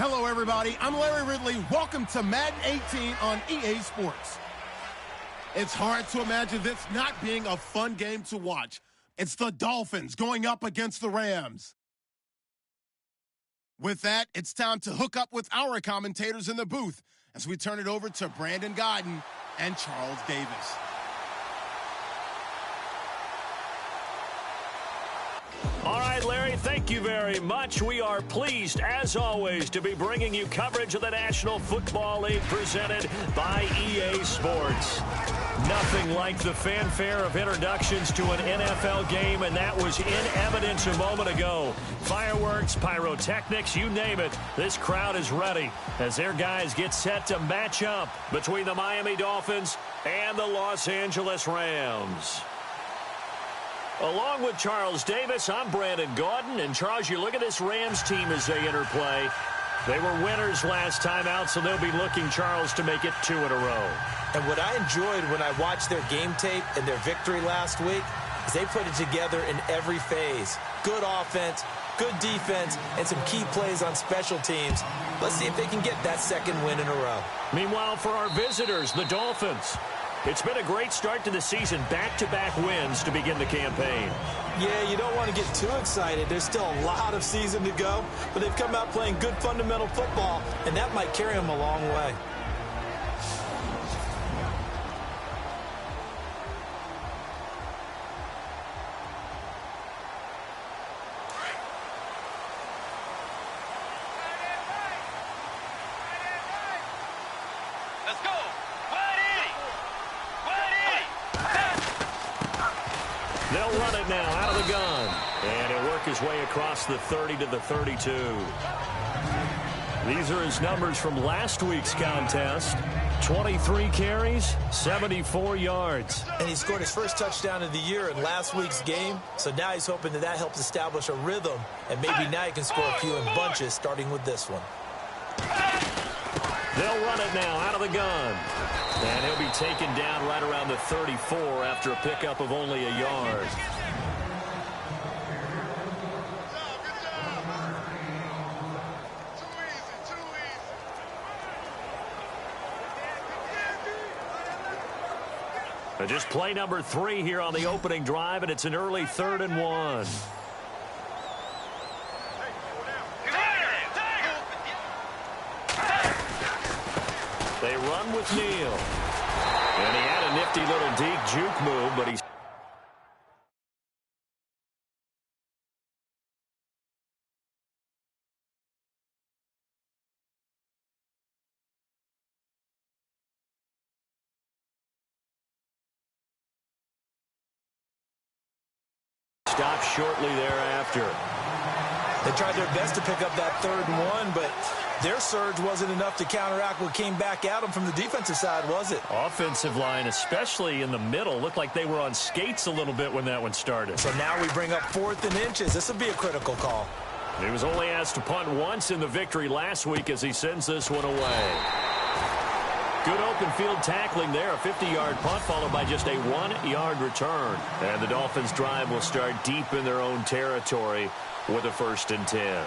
Hello, everybody. I'm Larry Ridley. Welcome to Madden 18 on EA Sports. It's hard to imagine this not being a fun game to watch. It's the Dolphins going up against the Rams. With that, it's time to hook up with our commentators in the booth as we turn it over to Brandon Godden and Charles Davis. All right, Larry, thank you very much. We are pleased, as always, to be bringing you coverage of the National Football League presented by EA Sports. Nothing like the fanfare of introductions to an NFL game, and that was in evidence a moment ago. Fireworks, pyrotechnics, you name it. This crowd is ready as their guys get set to match up between the Miami Dolphins and the Los Angeles Rams. Along with Charles Davis, I'm Brandon Gaudin. And, Charles, you look at this Rams team as they interplay. They were winners last time out, so they'll be looking, Charles, to make it 2 in a row. And what I enjoyed when I watched their game tape and their victory last week is they put it together in every phase. Good offense, good defense, and some key plays on special teams. Let's see if they can get that second win in a row. Meanwhile, for our visitors, the Dolphins. It's been a great start to the season, back-to-back wins to begin the campaign. Yeah, you don't want to get too excited. There's still a lot of season to go, but they've come out playing good fundamental football, and that might carry them a long way. They'll run it now out of the gun. And he'll work his way across the 30 to the 32. These are his numbers from last week's contest. 23 carries, 74 yards. And he scored his first touchdown of the year in last week's game. So now he's hoping that helps establish a rhythm. And maybe now he can score a few in bunches, starting with this one. They'll run it now out of the gun. And he'll be taken down right around the 34 after a pickup of only a yard. Just play number 3 here on the opening drive, and it's an early 3rd and 1. They run with Neal. And he had a nifty little deep juke move, but he's stopped shortly thereafter. They tried their best to pick up that 3rd and 1, but their surge wasn't enough to counteract what came back at them from the defensive side, was it? Offensive line, especially in the middle, looked like they were on skates a little bit when that one started. So now we bring up 4th and inches. This will be a critical call. He was only asked to punt once in the victory last week as he sends this one away. Good open field tackling there. A 50-yard punt followed by just a 1-yard return. And the Dolphins' drive will start deep in their own territory with a 1st and 10.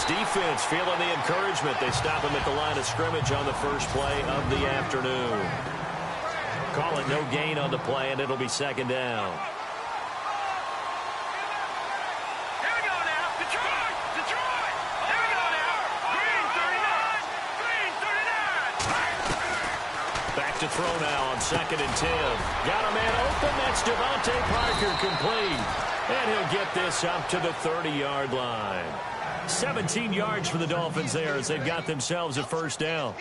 Defense feeling the encouragement. They stop him at the line of scrimmage on the first play of the afternoon. Call it no gain on the play, and it'll be 2nd down. Here we go now. Detroit! Detroit! Here we go now. Green 39. Green 39. Back to throw now on 2nd and 10. Got a man open. That's Devontae Parker complete. And he'll get this up to the 30-yard line. 17 yards for the Dolphins there as they've got themselves a 1st down.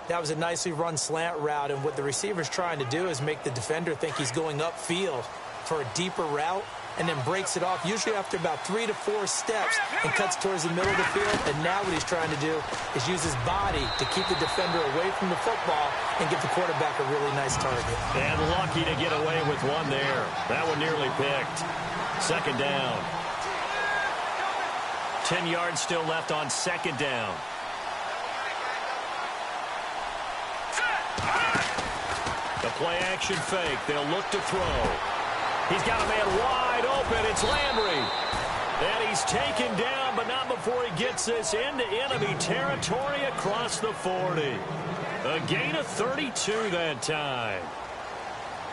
That was a nicely run slant route, and what the receiver's trying to do is make the defender think he's going upfield for a deeper route, and then breaks it off, usually after about 3 to 4 steps, and cuts towards the middle of the field. And now what he's trying to do is use his body to keep the defender away from the football and give the quarterback a really nice target. And lucky to get away with one there. That one nearly picked. Second down. 10 yards still left on second down. The play action fake. They'll look to throw. He's got a man wide open. It's Landry. And he's taken down, but not before he gets this into enemy territory across the 40. A gain of 32 that time.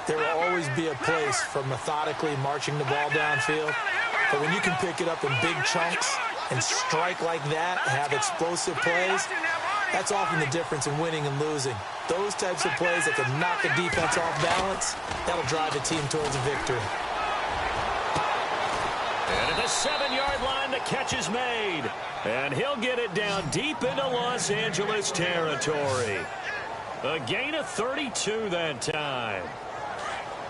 There will always be a place for methodically marching the ball downfield. But when you can pick it up in big chunks and strike like that, have explosive plays, that's often the difference in winning and losing. Those types of plays that can knock the defense off balance, that'll drive the team towards a victory. And at the 7-yard line, the catch is made. And he'll get it down deep into Los Angeles territory. A gain of 32 that time.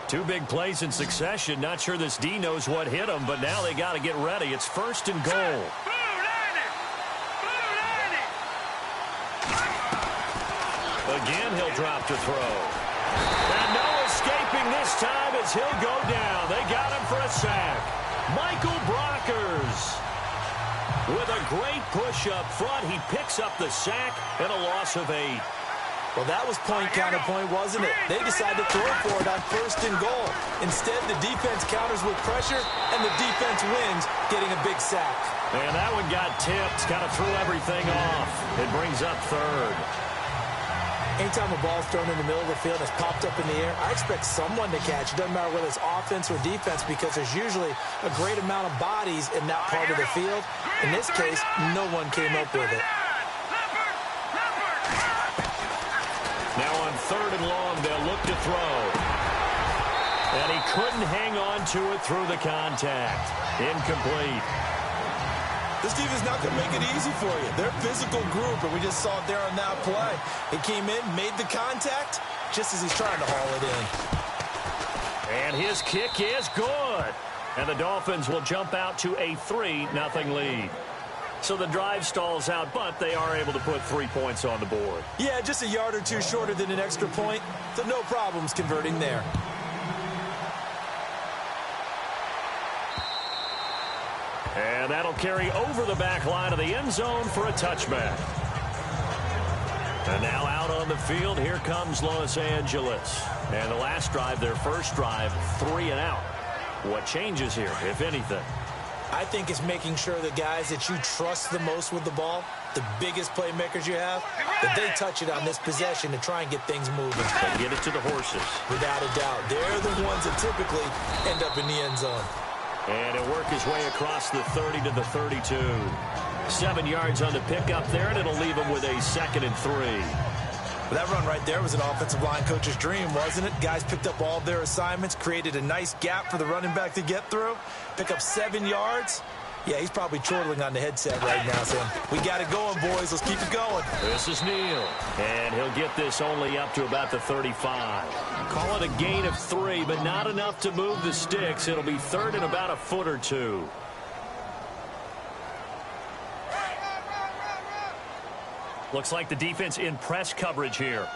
2 big plays in succession. Not sure this D knows what hit him, but now they got to get ready. It's first and goal. Again, he'll drop to throw. And no escaping this time as he'll go down. They got him for a sack. Michael Brockers with a great push up front. He picks up the sack and a loss of 8. Well, that was point counterpoint, wasn't it? They decided to throw for it on first and goal. Instead, the defense counters with pressure, and the defense wins, getting a big sack. And that one got tipped, kind of threw everything off. It brings up third. Anytime a ball's thrown in the middle of the field that's popped up in the air, I expect someone to catch. It doesn't matter whether it's offense or defense because there's usually a great amount of bodies in that part of the field. In this case, no one came up with it. Now on third and long, they'll look to throw. And he couldn't hang on to it through the contact. Incomplete. This team is not going to make it easy for you. They're a physical group, and we just saw it there on that play. He came in, made the contact, just as he's trying to haul it in. And his kick is good. And the Dolphins will jump out to a 3-0 lead. So the drive stalls out, but they are able to put 3 points on the board. Yeah, just a yard or two shorter than an extra point, so no problems converting there. And that'll carry over the back line of the end zone for a touchback. And now out on the field, here comes Los Angeles. And the last drive, their first drive, 3 and out. What changes here, if anything? I think it's making sure the guys that you trust the most with the ball, the biggest playmakers you have, that they touch it on this possession to try and get things moving. They get it to the horses. Without a doubt. They're the ones that typically end up in the end zone. And he'll work his way across the 30 to the 32. 7 yards on the pickup there, and it'll leave him with a 2nd and 3. Well, that run right there was an offensive line coach's dream, wasn't it? Guys picked up all their assignments, created a nice gap for the running back to get through, pick up 7 yards. Yeah, he's probably chortling on the headset right now saying, we got it going, boys. Let's keep it going. This is Neal, and he'll get this only up to about the 35. Call it a gain of 3, but not enough to move the sticks. It'll be third and about a foot or two. Looks like the defense in press coverage here.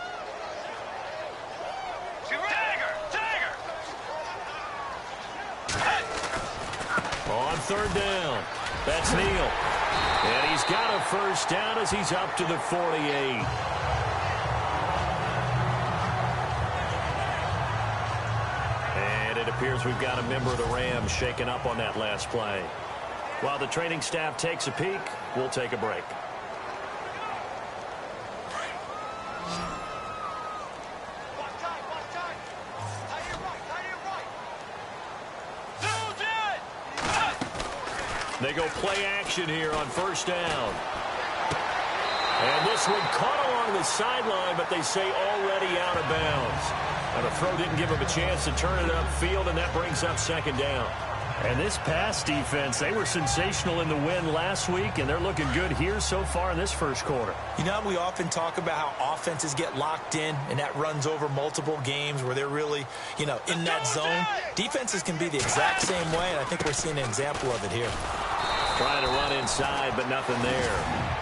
On third down, that's Neal. And he's got a first down as he's up to the 48. And it appears we've got a member of the Rams shaken up on that last play. While the training staff takes a peek, we'll take a break. They go play action here on first down. And this one caught along the sideline, but they say already out of bounds. And the throw didn't give him a chance to turn it upfield, and that brings up second down. And this pass defense, they were sensational in the win last week, and they're looking good here so far in this first quarter. You know, we often talk about how offenses get locked in, and that runs over multiple games where they're really, in that zone. Defenses can be the exact same way, and I think we're seeing an example of it here. Trying to run inside, but nothing there.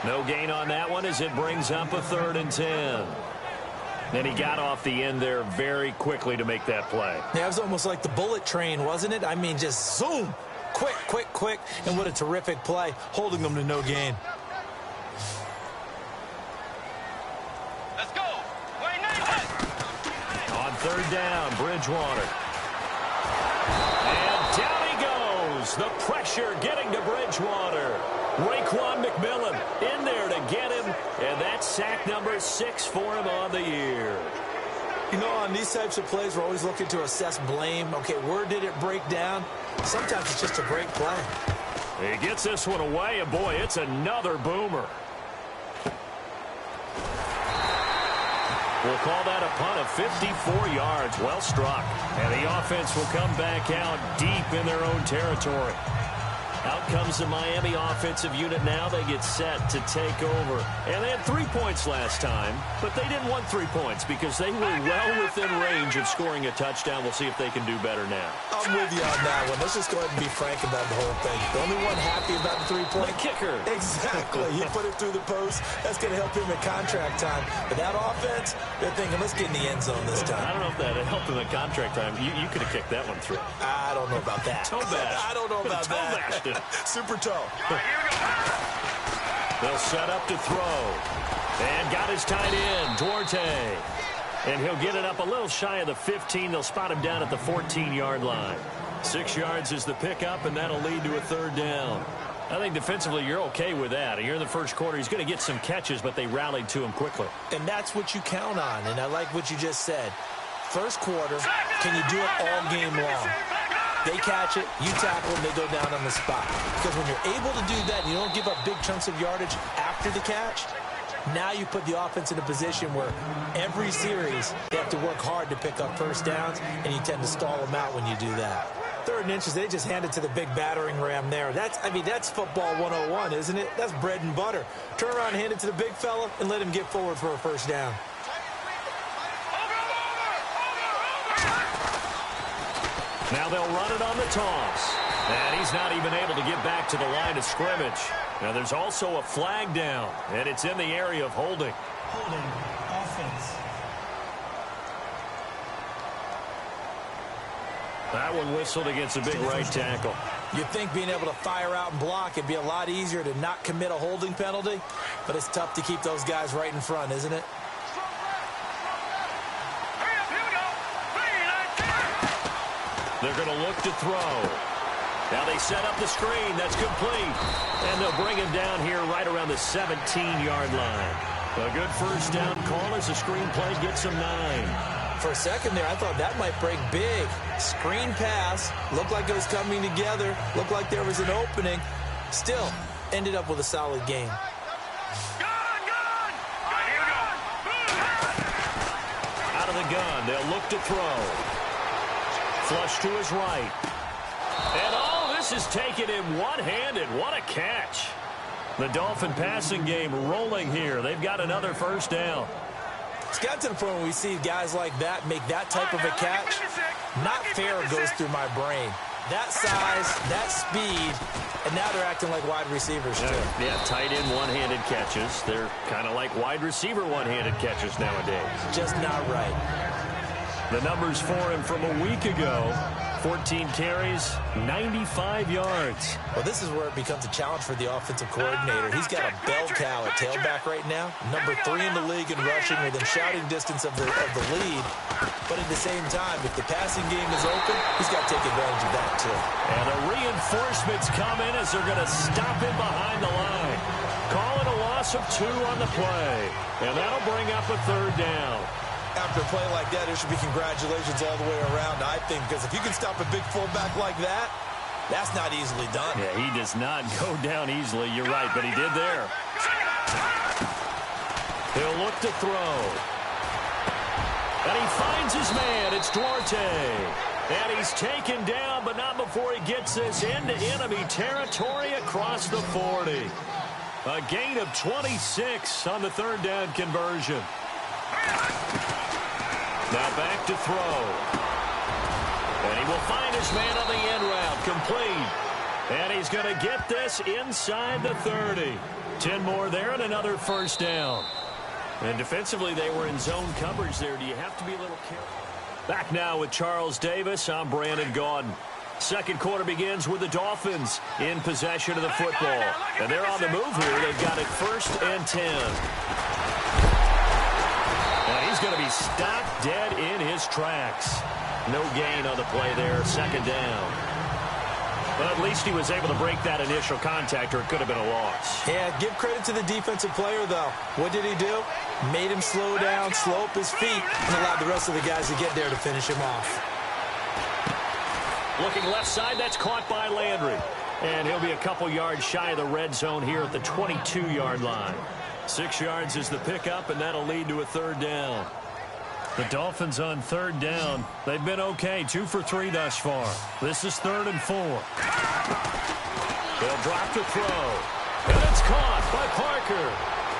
No gain on that one as it brings up a 3rd and 10. And he got off the end there very quickly to make that play. Yeah, it was almost like the bullet train, wasn't it? I mean, just zoom. Quick, quick, quick. And what a terrific play, holding them to no gain. Let's go. On 3rd down, Bridgewater. And down he goes. The pressure getting to Bridgewater. Raekwon McMillan in there to get him, and that's sack number 6 for him on the year. On these types of plays, we're always looking to assess blame. Okay, where did it break down? Sometimes it's just a great play. He gets this one away, and boy, it's another boomer. We'll call that a punt of 54 yards. Well struck. And the offense will come back out deep in their own territory. Out comes the Miami offensive unit now. They get set to take over. And they had 3 points last time, but they didn't want 3 points because they were well within range of scoring a touchdown. We'll see if they can do better now. I'm with you on that one. Let's just go ahead and be frank about the whole thing. The only one happy about the 3-point. The kicker. Exactly. You put it through the post. That's going to help him at contract time. But that offense, they're thinking, let's get in the end zone this time. I don't know if that helped him at contract time. You could have kicked that one through. I don't know about that. Toe bash. I don't know about toe that. Bashed it. Super toe. They'll set up to throw. And got his tight end, Duarte. And he'll get it up a little shy of the 15. They'll spot him down at the 14-yard line. 6 yards is the pickup, and that'll lead to a 3rd down. I think defensively you're okay with that. Here in the first quarter, he's going to get some catches, but they rallied to him quickly. And that's what you count on, and I like what you just said. First quarter, can you do it all game long? They catch it, you tackle them, they go down on the spot. Because when you're able to do that and you don't give up big chunks of yardage after the catch, now you put the offense in a position where every series they have to work hard to pick up first downs, and you tend to stall them out when you do that. 3rd and inches, they just hand it to the big battering ram there. That's football 101, isn't it? That's bread and butter. Turn around and hand it to the big fella and let him get forward for a first down. Now they'll run it on the toss. And he's not even able to get back to the line of scrimmage. Now there's also a flag down, and it's in the area of holding. Holding, offense. That one whistled against a big right tackle. You'd think being able to fire out and block, it'd be a lot easier to not commit a holding penalty, but it's tough to keep those guys right in front, isn't it? They're going to look to throw. Now they set up the screen. That's complete. And they'll bring him down here right around the 17-yard line. A good first down call as the screen play gets him 9. For a second there, I thought that might break big. Screen pass. Looked like it was coming together. Looked like there was an opening. Still, ended up with a solid game. Out of the gun. They'll look to throw. Flush to his right. And this is taken in one-handed. What a catch. The Dolphin passing game rolling here. They've got another first down. It's got to the point where we see guys like that make that type of a catch. Not fair goes through my brain. That size, that speed, and now they're acting like wide receivers too. Yeah, tight end one-handed catches. They're kind of like wide receiver one-handed catches nowadays. Just not right. The numbers for him from a week ago, 14 carries, 95 yards. Well, this is where it becomes a challenge for the offensive coordinator. He's got a bell cow at tailback right now, number 3 in the league in rushing within shouting distance of the lead. But at the same time, if the passing game is open, he's got to take advantage of that too. And the reinforcements come in as they're going to stop him behind the line. Calling a loss of 2 on the play. And that'll bring up a 3rd down. After a play like that, there should be congratulations all the way around, I think, because if you can stop a big fullback like that, that's not easily done. Yeah, he does not go down easily. You're right, but he did there. He'll look to throw. And he finds his man. It's Duarte. And he's taken down, but not before he gets this into enemy territory across the 40. A gain of 26 on the third down conversion. Now back to throw. And he will find his man on the end route, complete. And he's going to get this inside the 30. 10 more there and another first down. And defensively, they were in zone coverage there. Do you have to be a little careful? Back now with Charles Davis. I'm Brandon Gaudin. Second quarter begins with the Dolphins in possession of the football. And they're on the move here. They've got it 1st and 10. And he's going to be stopped dead in his tracks. No gain on the play there. 2nd down. But at least he was able to break that initial contact, or it could have been a loss. Yeah, give credit to the defensive player, though. What did he do? Made him slow down, slow up his feet, and allowed the rest of the guys to get there to finish him off. Looking left side, that's caught by Landry. And he'll be a couple yards shy of the red zone here at the 22-yard line. 6 yards is the pickup, and that'll lead to a 3rd down. The Dolphins on 3rd down. They've been okay, 2 for 3 thus far. This is 3rd and 4. They'll drop to throw. And it's caught by Parker.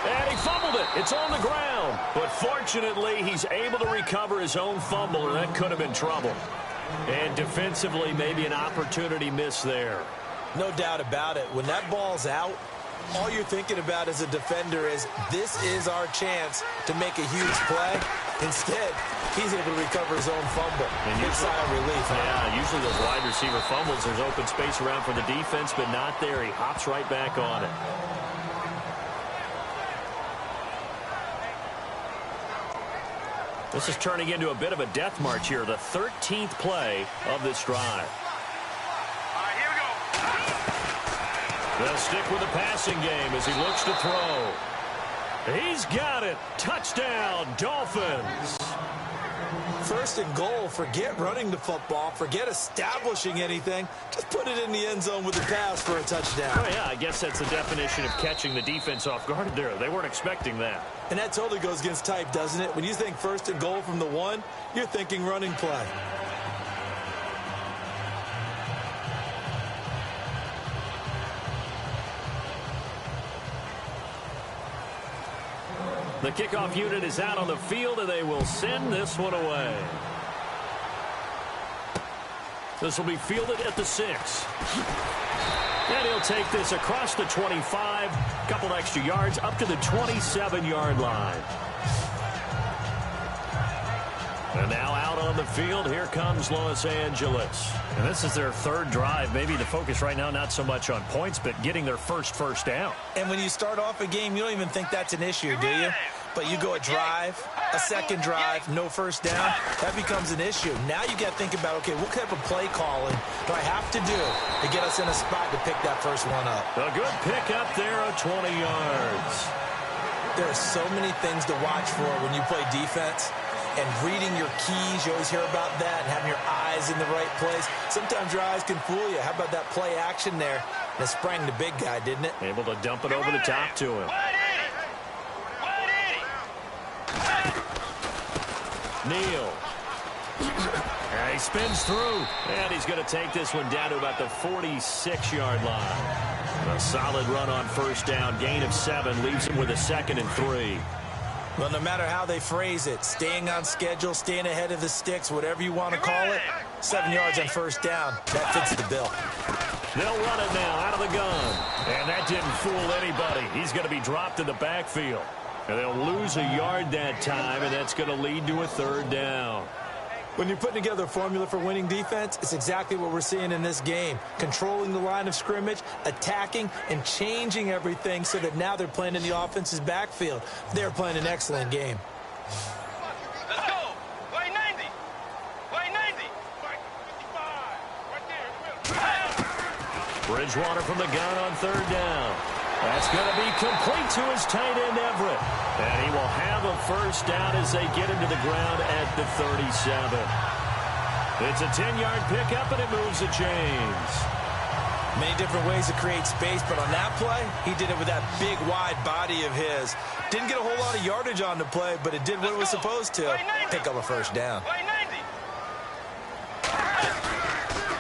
And he fumbled it. It's on the ground. But fortunately, he's able to recover his own fumble, or that could have been trouble. And defensively, maybe an opportunity miss there. No doubt about it. When that ball's out, all you're thinking about as a defender is, this is our chance to make a huge play. Instead, he's able to recover his own fumble. And big sigh of relief. Yeah, usually those wide receiver fumbles, there's open space around for the defense, but not there. He hops right back on it. This is turning into a bit of a death march here, the 13th play of this drive. They'll stick with the passing game as he looks to throw. He's got it. Touchdown, Dolphins. 1st and goal. Forget running the football. Forget establishing anything. Just put it in the end zone with a pass for a touchdown. Oh, yeah, I guess that's the definition of catching the defense off guard there. They weren't expecting that. And that totally goes against type, doesn't it? When you think 1st and goal from the 1, you're thinking running play. The kickoff unit is out on the field, and they will send this one away. This will be fielded at the 6. And he'll take this across the 25, a couple extra yards, up to the 27-yard line. And now out on the field, here comes Los Angeles. And this is their 3rd drive. Maybe the focus right now not so much on points, but getting their first down. And when you start off a game, you don't even think that's an issue, do you? But you go a drive, a 2nd drive, no 1st down, that becomes an issue. Now you got to think about, okay, what type of play calling do I have to do to get us in a spot to pick that first one up? A good pickup there of 20 yards. There are so many things to watch for when you play defense. And reading your keys, you always hear about that, and having your eyes in the right place. Sometimes your eyes can fool you. How about that play action there? And it sprang the big guy, didn't it? Able to dump it over the top to him. Neal. And he spins through. And he's going to take this one down to about the 46-yard line. A solid run on 1st down. Gain of 7 leaves him with a 2nd and 3. Well, no matter how they phrase it, staying on schedule, staying ahead of the sticks, whatever you want to call it, 7 yards on 1st down, that fits the bill. They'll run it now out of the gun. And that didn't fool anybody. He's going to be dropped in the backfield. And they'll lose a yard that time, and that's going to lead to a 3rd down. When you're putting together a formula for winning defense, it's exactly what we're seeing in this game. Controlling the line of scrimmage, attacking, and changing everything so that now they're playing in the offense's backfield. They're playing an excellent game. Let's go. Play 90. Play 90. Play 55. Right there. Bridgewater from the gun on 3rd down. That's going to be complete to his tight end, Everett. And he will have a 1st down as they get into the ground at the 37. It's a 10-yard pickup, and it moves the chains. Many different ways to create space, but on that play, he did it with that big, wide body of his. Didn't get a whole lot of yardage on the play, but it did what it was supposed to. Pick up a 1st down. Play 90.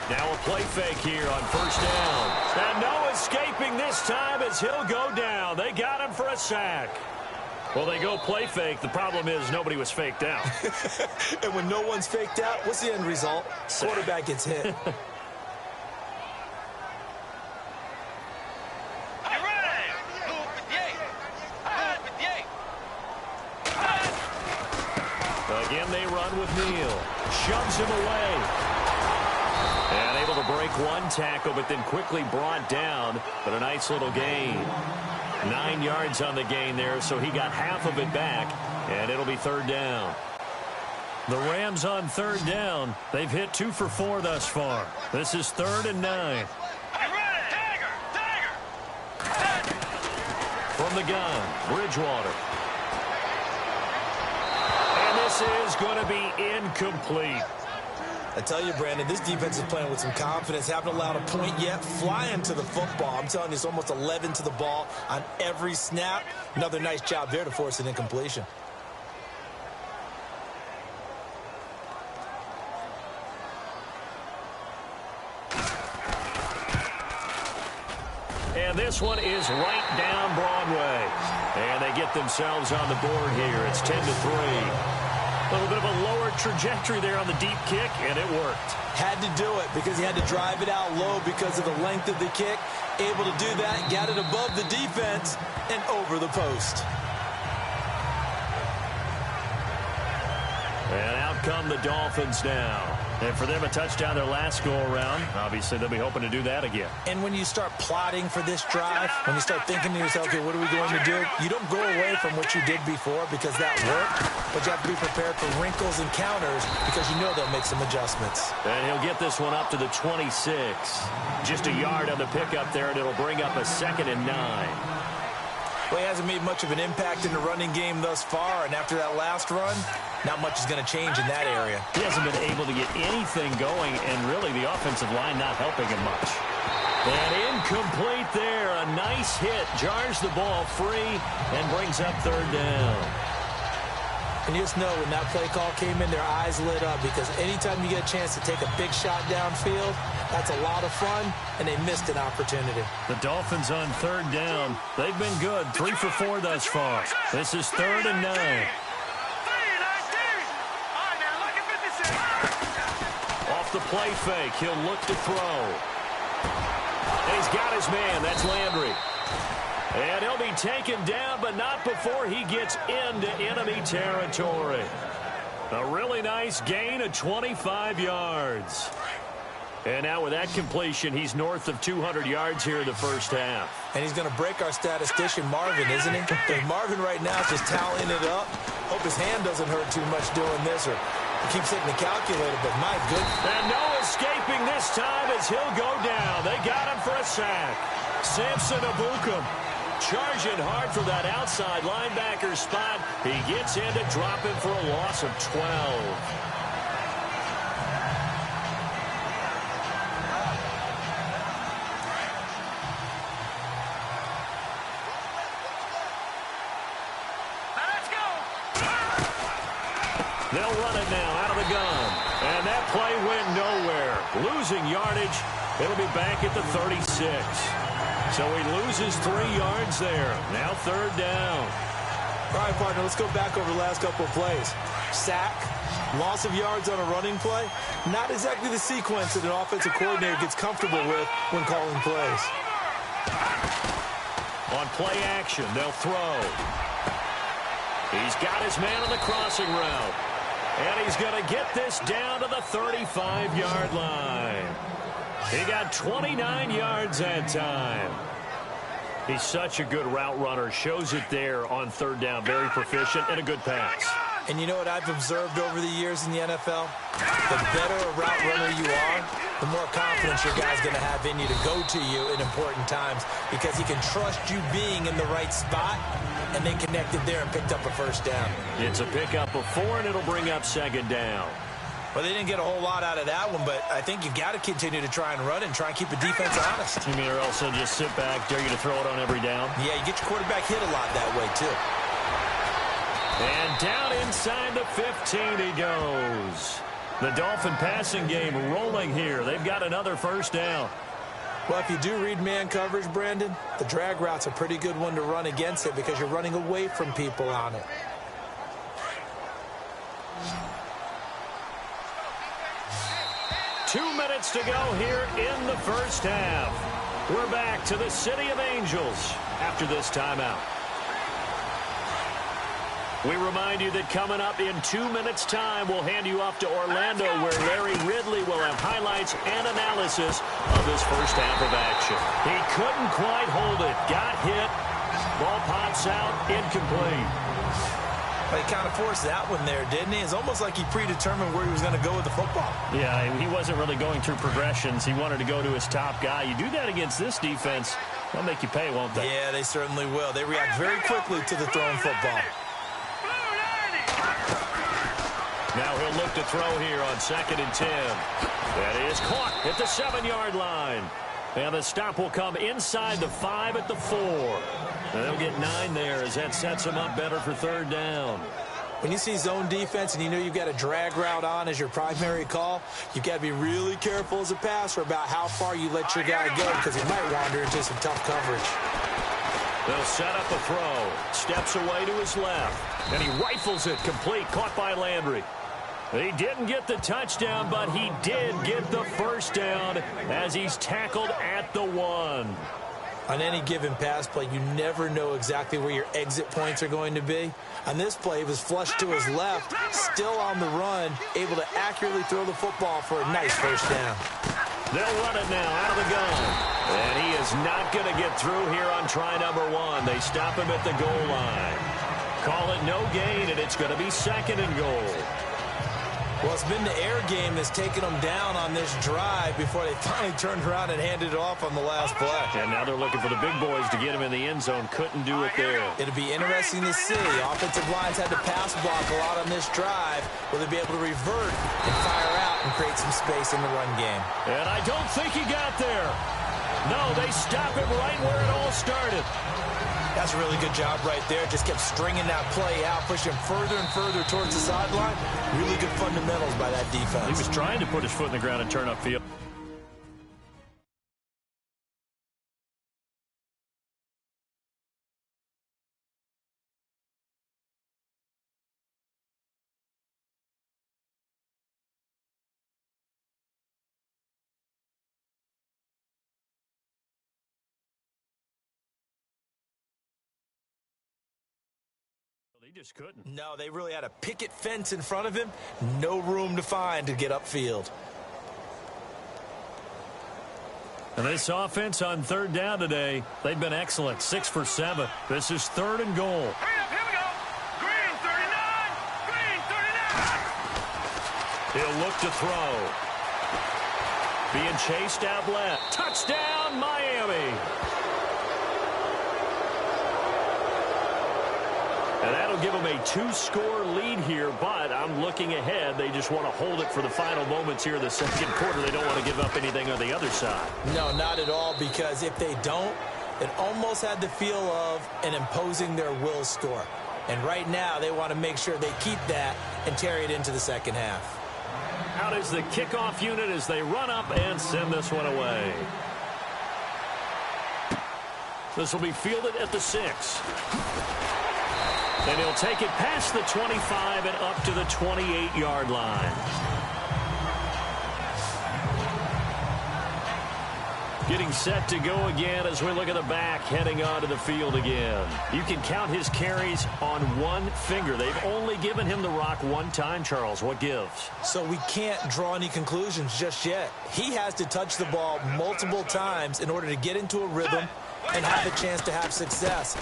Now a play fake here on first down. And no escaping this time as he'll go down. They got him for a sack. Well, they go play fake. The problem is nobody was faked out. And when no one's faked out, what's the end result? Quarterback gets hit. Again, they run with Neal. Shoves him away. And able to break one tackle, but then quickly brought down. But a nice little gain. 9 yards on the gain there, so he got half of it back. And it'll be third down. The Rams on third down. They've hit 2 for 4 thus far. This is 3rd and 9. From the gun, Bridgewater. This is going to be incomplete. I tell you, Brandon, this defense is playing with some confidence. Haven't allowed a point yet. Flying to the football. I'm telling you, it's almost 11 to the ball on every snap. Another nice job there to force an incompletion. And this one is right down Broadway. And they get themselves on the board here. It's 10-3. A little bit of a lower trajectory there on the deep kick, and it worked. Had to do it because he had to drive it out low because of the length of the kick. Able to do that, got it above the defense and over the post. And out come the Dolphins now. And for them, a touchdown their last go-around. Obviously, they'll be hoping to do that again. And when you start plotting for this drive, when you start thinking to yourself, okay, what are we going to do? You don't go away from what you did before because that worked, but you have to be prepared for wrinkles and counters because you know they'll make some adjustments. And he'll get this one up to the 26. Just a yard on the pickup there, and it'll bring up a 2nd and 9. Well, he hasn't made much of an impact in the running game thus far, and after that last run, not much is going to change in that area. He hasn't been able to get anything going, and really the offensive line not helping him much. And incomplete there. A nice hit. Jars the ball free and brings up third down. And you just know when that play call came in, their eyes lit up because anytime you get a chance to take a big shot downfield, that's a lot of fun, and they missed an opportunity. The Dolphins on third down. They've been good. 3 for 4 thus far. This is 3rd and 9. Off the play fake, he'll look to throw. And he's got his man. That's Landry. And he'll be taken down, but not before he gets into enemy territory. A really nice gain of 25 yards. And now with that completion, he's north of 200 yards here in the first half. And he's going to break our statistician, Marvin, isn't he? Because Marvin right now is just tallying it up. Hope his hand doesn't hurt too much doing this, or he keeps hitting the calculator, but my goodness. And no escaping this time as he'll go down. They got him for a sack. Samson Abukum charging hard for that outside linebacker spot. He gets in to drop him for a loss of 12. They'll run it now out of the gun. And that play went nowhere. Losing yardage. It'll be back at the 36. So he loses 3 yards there. Now third down. All right, partner, let's go back over the last couple of plays. Sack, loss of yards on a running play. Not exactly the sequence that an offensive coordinator gets comfortable with when calling plays. On play action, they'll throw. He's got his man on the crossing route. And he's going to get this down to the 35-yard line. He got 29 yards that time. He's such a good route runner. Shows it there on third down. Very proficient and a good pass. And you know what I've observed over the years in the NFL? The better a route runner you are, the more confidence your guy's going to have in you to go to you in important times because he can trust you being in the right spot, and they connected there and picked up a first down. It's a pickup of 4, and it'll bring up second down. Well, they didn't get a whole lot out of that one, but I think you've got to continue to try and run and try and keep the defense honest. You mean or else they'll just sit back, dare you to throw it on every down? Yeah, you get your quarterback hit a lot that way, too. And down inside the 15 he goes. The Dolphin passing game rolling here. They've got another first down. Well, if you do read man coverage, Brandon, the drag route's a pretty good one to run against it because you're running away from people on it. Two minutes to go here in the first half. We're back to the City of Angels after this timeout. We remind you that coming up in 2 minutes' time, we'll hand you off to Orlando, where Larry Ridley will have highlights and analysis of this first half of action. He couldn't quite hold it. Got hit. Ball pops out. Incomplete. But he kind of forced that one there, didn't he? It's almost like he predetermined where he was going to go with the football. Yeah, he wasn't really going through progressions. He wanted to go to his top guy. You do that against this defense, they'll make you pay, won't they? Yeah, they certainly will. They react very quickly to the thrown football. Now he'll look to throw here on 2nd and 10. That is caught at the 7-yard line. And the stop will come inside the 5 at the 4. They'll get 9 there as that sets them up better for 3rd down. When you see zone defense and you know you've got a drag route on as your primary call, you've got to be really careful as a passer about how far you let your guy go because he might wander into some tough coverage. They'll set up a throw. Steps away to his left. And he rifles it complete. Caught by Landry. He didn't get the touchdown, but he did get the first down as he's tackled at the 1. On any given pass play, you never know exactly where your exit points are going to be. On this play, he was flushed to his left, still on the run, able to accurately throw the football for a nice first down. They'll run it now out of the gun. And he is not going to get through here on try number 1. They stop him at the goal line. Call it no gain, and it's going to be 2nd and goal. Well, it's been the air game that's taken them down on this drive before they finally turned around and handed it off on the last play. And now they're looking for the big boys to get him in the end zone. Couldn't do it there. It'll be interesting to see. Offensive lines had to pass block a lot on this drive. Will they be able to revert and fire out and create some space in the run game? And I don't think he got there. No, they stop him right where it all started. That's a really good job right there. Just kept stringing that play out, pushing further and further towards the sideline. Really good fundamentals by that defense. He was trying to put his foot in the ground and turn upfield. They just couldn't. No, they really had a picket fence in front of him. No room to find to get upfield. And this offense on 3rd down today, they've been excellent. 6 for 7. This is 3rd and goal. Hurry up, here we go. Green 39. Green 39. He'll look to throw. Being chased out left. Touchdown, Miami. And that'll give them a 2-score lead here, but I'm looking ahead. They just want to hold it for the final moments here in the 2nd quarter. They don't want to give up anything on the other side. No, not at all, because if they don't, it almost had the feel of an imposing their will score. And right now, they want to make sure they keep that and carry it into the 2nd half. Out is the kickoff unit as they run up and send this one away. This will be fielded at the 6. And he'll take it past the 25 and up to the 28-yard line. Getting set to go again as we look at the back heading onto the field again. You can count his carries on one finger. They've only given him the rock one time, Charles. What gives? So we can't draw any conclusions just yet. He has to touch the ball multiple times in order to get into a rhythm and have a chance to have success.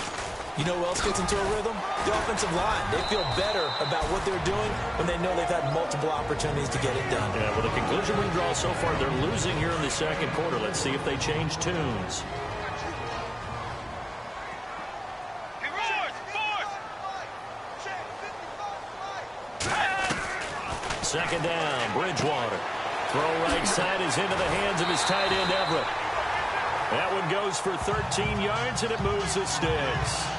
You know who else gets into a rhythm? The offensive line. They feel better about what they're doing when they know they've had multiple opportunities to get it done. Yeah, well, the conclusion we draw so far, they're losing here in the 2nd quarter. Let's see if they change tunes. Second down, Bridgewater. Throw right side is into the hands of his tight end, Everett. That one goes for 13 yards, and it moves the sticks.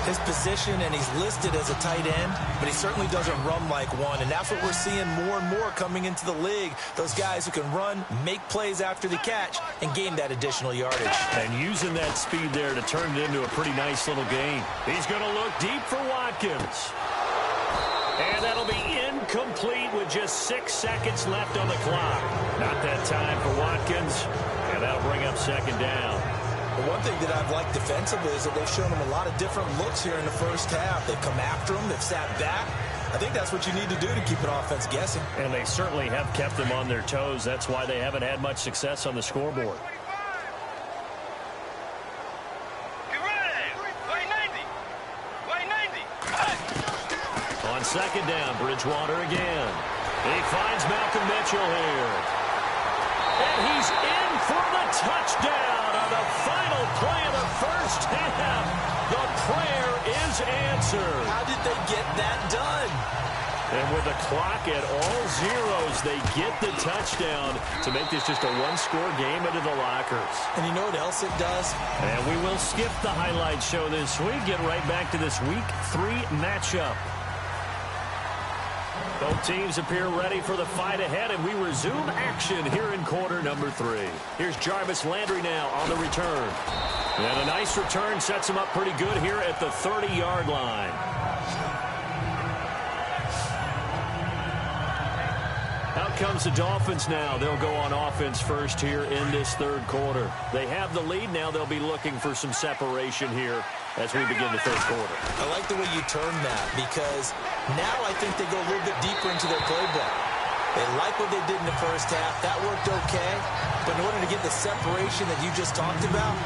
his position, and he's listed as a tight end, but he certainly doesn't run like one, and that's what we're seeing more and more coming into the league. Those guys who can run, make plays after the catch, and gain that additional yardage. And using that speed there to turn it into a pretty nice little game. He's going to look deep for Watkins. And that'll be incomplete with just 6 seconds left on the clock. Not that time for Watkins, and that'll bring up second down. Well, one thing that I've liked defensively is that they've shown him a lot of different looks here in the first half. They've come after him. They've sat back. I think that's what you need to do to keep an offense guessing. And they certainly have kept them on their toes. That's why they haven't had much success on the scoreboard. On second down, Bridgewater again. He finds Malcolm Mitchell here. And he's in for the touchdown on the final play of the first half. The prayer is answered. How did they get that done? And with the clock at all zeros, they get the touchdown to make this just a one-score game into the lockers. And you know what else it does? And we will skip the highlight show this week. Get right back to this Week 3 matchup. Both teams appear ready for the fight ahead, and we resume action here in quarter number 3. Here's Jarvis Landry now on the return. And a nice return sets him up pretty good here at the 30-yard line. Out comes the Dolphins now. They'll go on offense first here in this third quarter. They have the lead now. They'll be looking for some separation here as we begin the third quarter. I like the way you turn that, because now I think they go a little bit deeper into their playbook. They like what they did in the first half. That worked okay. But in order to get the separation that you just talked about,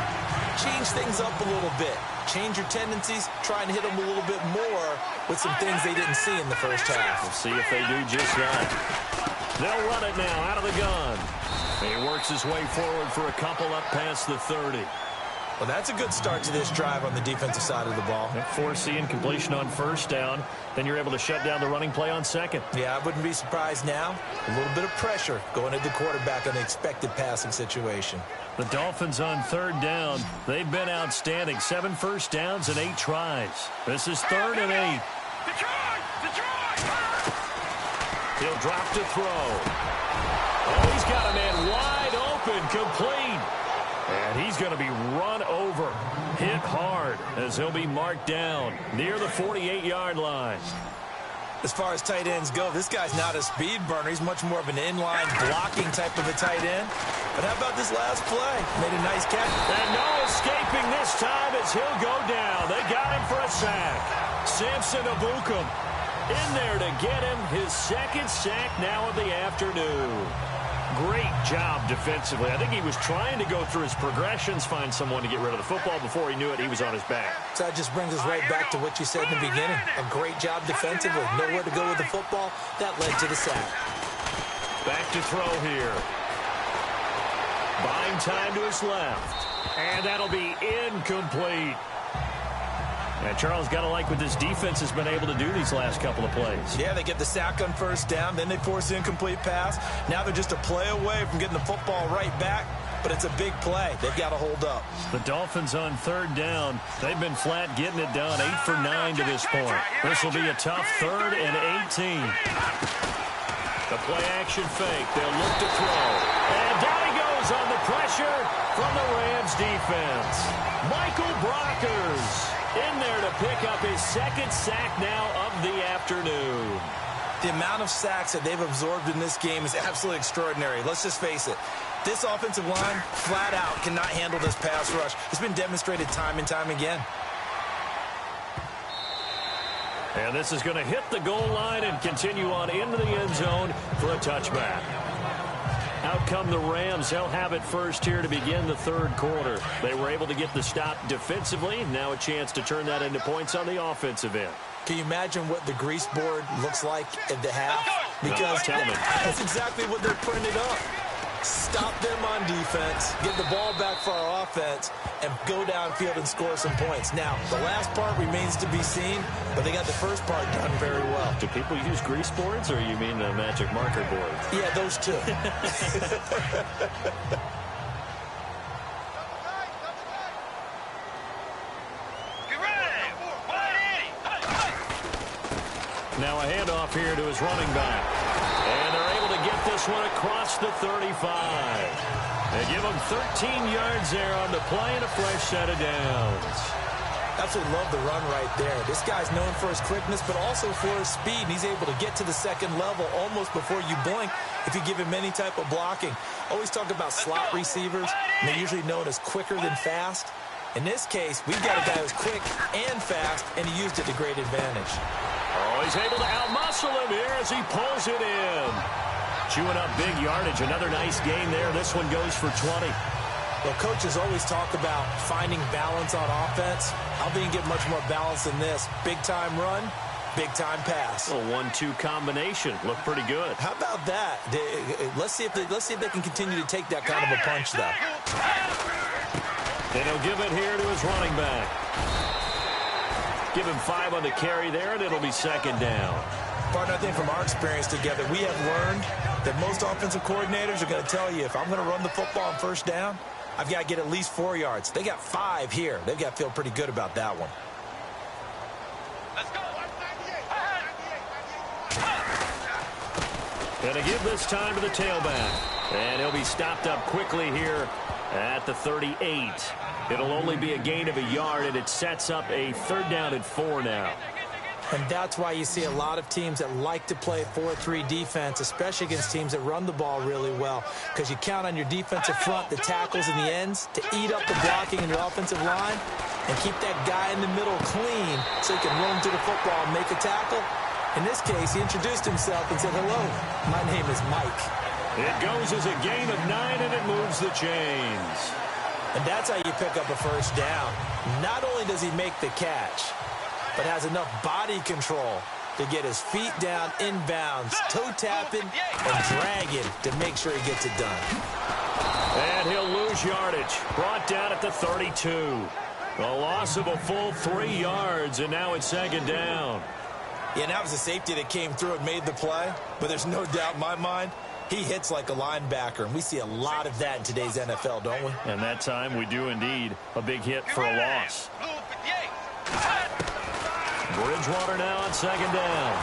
change things up a little bit. Change your tendencies. Try and hit them a little bit more with some things they didn't see in the first half. We'll see if they do just that. They'll run it now out of the gun. He works his way forward for a couple up past the 30. Well, that's a good start to this drive on the defensive side of the ball. Forcing completion on first down. Then you're able to shut down the running play on second. Yeah, I wouldn't be surprised now. A little bit of pressure going at the quarterback on the expected passing situation. The Dolphins on third down. They've been outstanding. 7 first downs and 8 tries. This is 3rd and 8. He'll drop to throw. Oh, he's got a man wide open, complete. And he's going to be run over, hit hard, as he'll be marked down near the 48-yard line. As far as tight ends go, this guy's not a speed burner. He's much more of an inline blocking type of a tight end. But how about this last play? Made a nice catch. And no escaping this time as he'll go down. They got him for a sack. Samson Abukum in there to get him his second sack now of the afternoon. Great job defensively. I think he was trying to go through his progressions, find someone to get rid of the football. Before he knew it, he was on his back. So that just brings us right back to what you said in the beginning. A great job defensively. Nowhere to go with the football. That led to the sack. Back to throw here. Buying time to his left. And that'll be incomplete. And Charles, got to like what this defense has been able to do these last couple of plays. Yeah, they get the sack on first down, then they force the incomplete pass. Now they're just a play away from getting the football right back, but it's a big play. They've got to hold up. The Dolphins on third down. They've been flat getting it done, 8 for 9 to this point. This will be a tough 3rd and 18. The play action fake. They'll look to throw. And down he goes on the pressure from the Rams defense. Michael Brockers in there to pick up his second sack now of the afternoon. The amount of sacks that they've absorbed in this game is absolutely extraordinary. Let's just face it. This offensive line, flat out, cannot handle this pass rush. It's been demonstrated time and time again. And this is going to hit the goal line and continue on into the end zone for a touchback. Out come the Rams. They'll have it first here to begin the third quarter. They were able to get the stop defensively. Now a chance to turn that into points on the offensive end. Can you imagine what the grease board looks like at the half? Because tell me. that's exactly what they're printed up. Stop them on defense, get the ball back for our offense, and go downfield and score some points. Now, the last part remains to be seen, but they got the first part done very well. Do people use grease boards, or you mean the magic marker board? Yeah, those two. Get ready! 1, Now a handoff here to his running back. And they're able to get this one across the 35. They give him 13 yards there on the play and a fresh set of downs. Absolutely love the run right there. This guy's known for his quickness, but also for his speed. And he's able to get to the second level almost before you blink if you give him any type of blocking. Always talk about slot receivers, and they're usually known as quicker than fast. In this case, we've got a guy who's quick and fast, and he used it to great advantage. Oh, he's able to outmuscle him here as he pulls it in. Chewing up big yardage. Another nice gain there. This one goes for 20. Well, coaches always talk about finding balance on offense. How can you get much more balance than this? Big-time run, big-time pass. A 1-2 combination. Looked pretty good. How about that? Let's see if they can continue to take that kind of a punch, though. And he'll give it here to his running back. Give him 5 on the carry there, and it'll be second down. Partner, I think from our experience together, we have learned that most offensive coordinators are going to tell you, if I'm going to run the football on first down, I've got to get at least 4 yards. They got 5 here. They've got to feel pretty good about that one. Let's go. And to give this time to the tailback. And he'll be stopped up quickly here at the 38. It'll only be a gain of a yard, and it sets up a 3rd down and 4 now. And that's why you see a lot of teams that like to play 4-3 defense, especially against teams that run the ball really well, because you count on your defensive front, the tackles and the ends, to eat up the blocking in your offensive line and keep that guy in the middle clean so he can roam to the football and make a tackle. In this case, he introduced himself and said, "Hello, my name is Mike." It goes as a gain of 9, and it moves the chains. And that's how you pick up a first down. Not only does he make the catch, but has enough body control to get his feet down inbounds, toe tapping and dragging to make sure he gets it done. And he'll lose yardage. Brought down at the 32. A loss of a full 3 yards, and now it's second down. Yeah, and that was a safety that came through and made the play, but there's no doubt in my mind, he hits like a linebacker, and we see a lot of that in today's NFL, don't we? And that time we do indeed. A big hit for a loss. Bridgewater now on second down.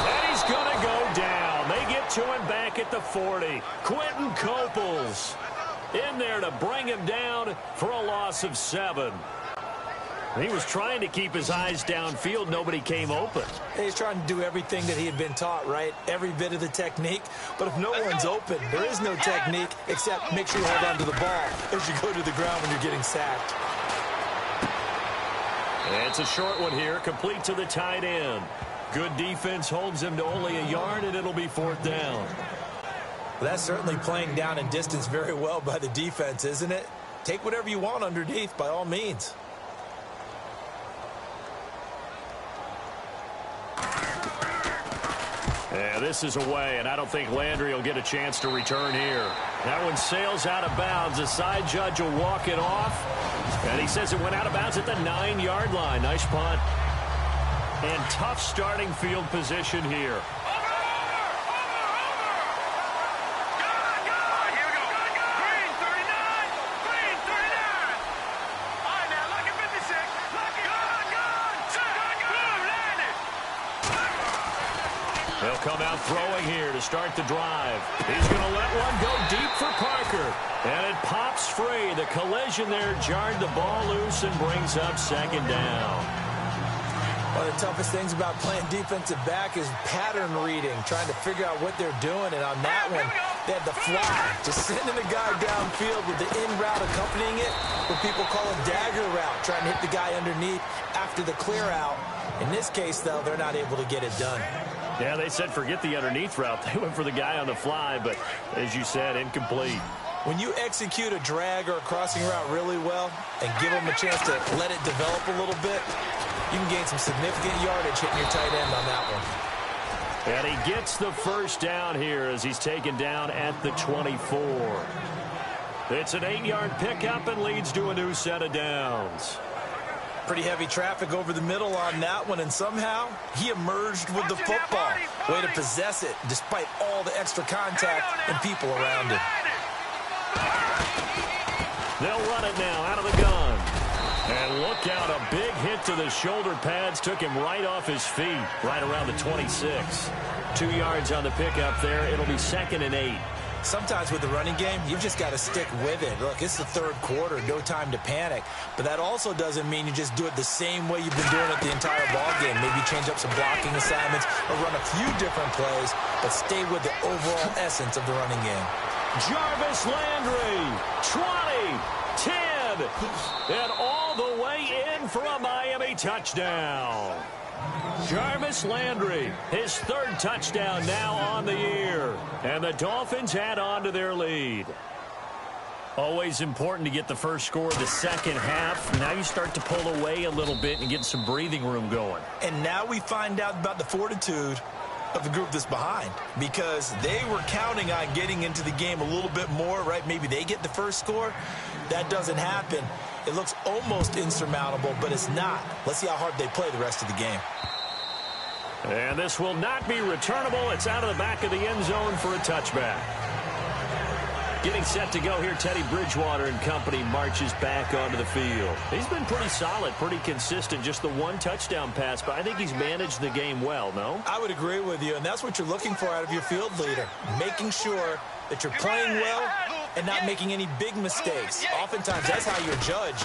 And he's going to go down. They get to him back at the 40. Quentin Coples in there to bring him down for a loss of 7. He was trying to keep his eyes downfield. Nobody came open. He's trying to do everything that he had been taught, right? Every bit of the technique. But if no one's open, there is no technique except make sure you hold on to the ball as you go to the ground when you're getting sacked. It's a short one here, complete to the tight end. Good defense holds him to only a yard, and it'll be 4th down. Well, that's certainly playing down and distance very well by the defense, isn't it? Take whatever you want underneath, by all means. Yeah, this is away, and I don't think Landry will get a chance to return here. That one sails out of bounds. The side judge will walk it off, and he says it went out of bounds at the 9-yard line. Nice punt. And tough starting field position here. They'll come out throwing here to start the drive. He's going to let one go deep for Parker. And it pops free. The collision there jarred the ball loose and brings up second down. One of the toughest things about playing defensive back is pattern reading, trying to figure out what they're doing. And on that one, they had the fly, just sending the guy downfield with the in route accompanying it, what people call a dagger route, trying to hit the guy underneath after the clear out. In this case, though, they're not able to get it done. Yeah, they said forget the underneath route. They went for the guy on the fly, but as you said, incomplete. When you execute a drag or a crossing route really well and give them a chance to let it develop a little bit, you can gain some significant yardage hitting your tight end on that one. And he gets the first down here as he's taken down at the 24. It's an 8-yard pickup and leads to a new set of downs. Pretty heavy traffic over the middle on that one, and somehow he emerged with the football. Way to possess it despite all the extra contact and people around him. They'll run it now out of the gun. And look out, a big hit to the shoulder pads took him right off his feet, right around the 26. 2 yards on the pickup there. It'll be 2nd and 8. Sometimes with the running game, you've just got to stick with it. Look, it's the third quarter, no time to panic. But that also doesn't mean you just do it the same way you've been doing it the entire ball game. Maybe change up some blocking assignments or run a few different plays, but stay with the overall essence of the running game. Jarvis Landry, 20, 10, and all the way in for a Miami touchdown. Jarvis Landry, his 3rd touchdown now on the year. And the Dolphins add on to their lead. Always important to get the first score of the second half. Now you start to pull away a little bit and get some breathing room going. And now we find out about the fortitude of the group that's behind, because they were counting on getting into the game a little bit more, right? Maybe they get the first score. That doesn't happen. It looks almost insurmountable, but it's not. Let's see how hard they play the rest of the game. And this will not be returnable. It's out of the back of the end zone for a touchback. Getting set to go here, Teddy Bridgewater and company marches back onto the field. He's been pretty solid, pretty consistent, just the 1 touchdown pass, but I think he's managed the game well, no? I would agree with you, and that's what you're looking for out of your field leader, making sure that you're playing well and not making any big mistakes. Oftentimes, that's how you're judged.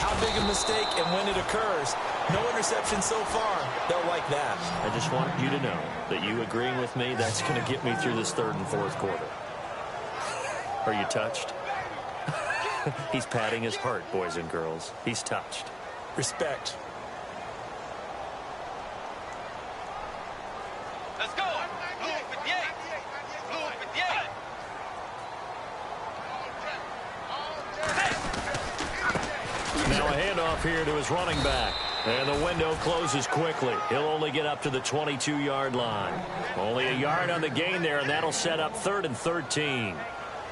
How big a mistake and when it occurs. No interception so far. They'll like that. I just want you to know that you agreeing with me, that's going to get me through this 3rd and 4th quarter. Are you touched? He's patting his heart, boys and girls. He's touched. Respect. Let's go. Blue 58. Blue 58. Now a handoff here to his running back. And the window closes quickly. He'll only get up to the 22-yard line. Only a yard on the gain there, and that'll set up 3rd and 13.